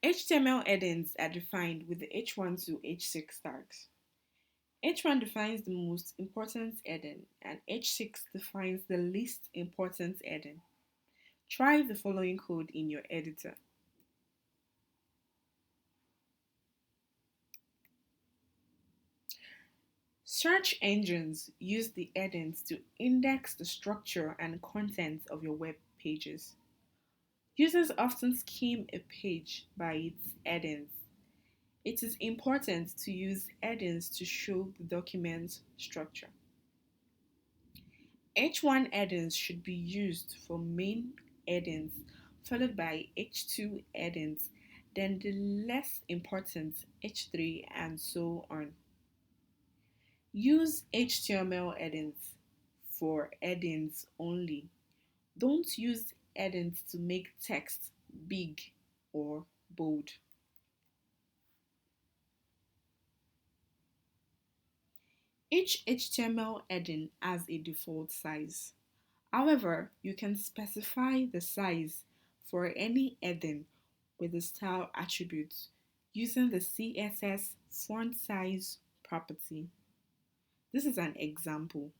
HTML headings are defined with the H1 to H6 tags. H1 defines the most important heading and H6 defines the least important heading. Try the following code in your editor. Search engines use the headings to index the structure and content of your web pages. Users often skim a page by its headings. It is important to use headings to show the document structure. H1 headings should be used for main headings, followed by H2 headings, then the less important H3, and so on. Use HTML headings for headings only. Don't use headings to make text big or bold. Each HTML heading has a default size. However, you can specify the size for any heading with the style attribute using the CSS font size property. This is an example.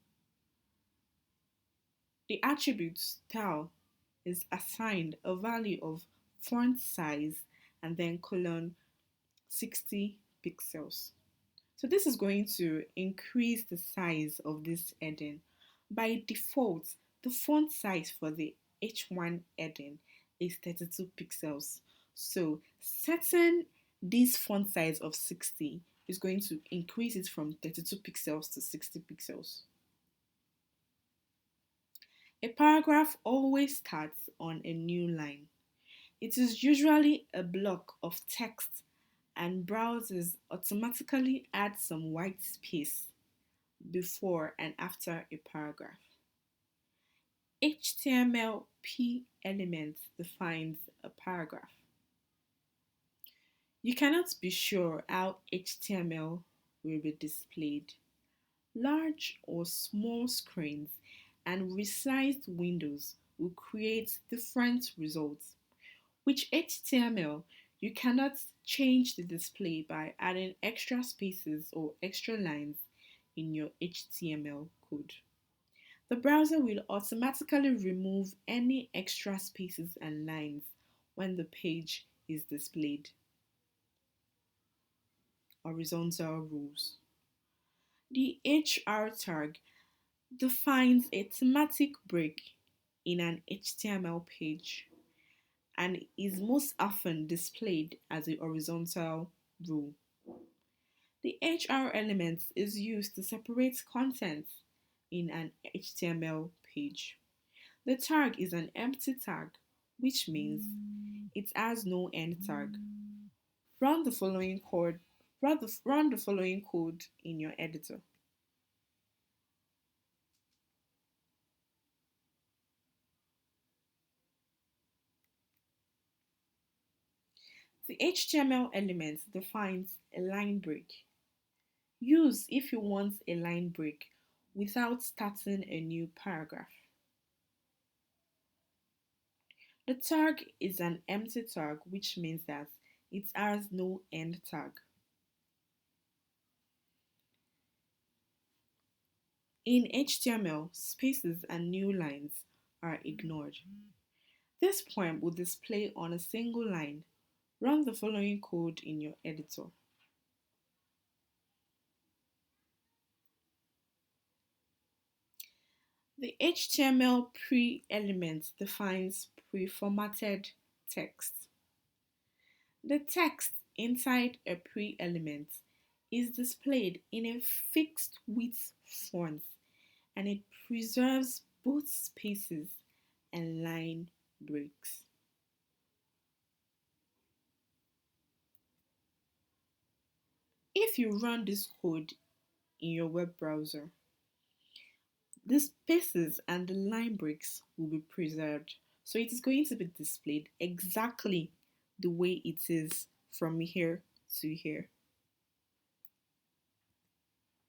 The attribute style is assigned a value of font size and then colon 60 pixels. So this is going to increase the size of this heading. By default, the font size for the H1 heading is 32 pixels. So setting this font size of 60 is going to increase it from 32 pixels to 60 pixels. A paragraph always starts on a new line. It is usually a block of text and browsers automatically add some white space before and after a paragraph. HTML p element defines a paragraph. You cannot be sure how HTML will be displayed. Large or small screens and resized windows will create different results. With HTML, you cannot change the display by adding extra spaces or extra lines in your HTML code. The browser will automatically remove any extra spaces and lines when the page is displayed. Horizontal rules. The HR tag defines a thematic break in an HTML page and is most often displayed as a horizontal rule. The HR element is used to separate content in an HTML page. The tag is an empty tag, which means it has no end tag. Run the following code. Run the following code in your editor. The HTML element defines a line break. Use if you want a line break without starting a new paragraph. The tag is an empty tag, which means that it has no end tag. In HTML, spaces and new lines are ignored. This poem will display on a single line. Run the following code in your editor. The HTML pre-element defines pre-formatted text. The text inside a pre-element is displayed in a fixed width font and it preserves both spaces and line breaks. If you run this code in your web browser, the spaces and the line breaks will be preserved. So it is going to be displayed exactly the way it is from here to here.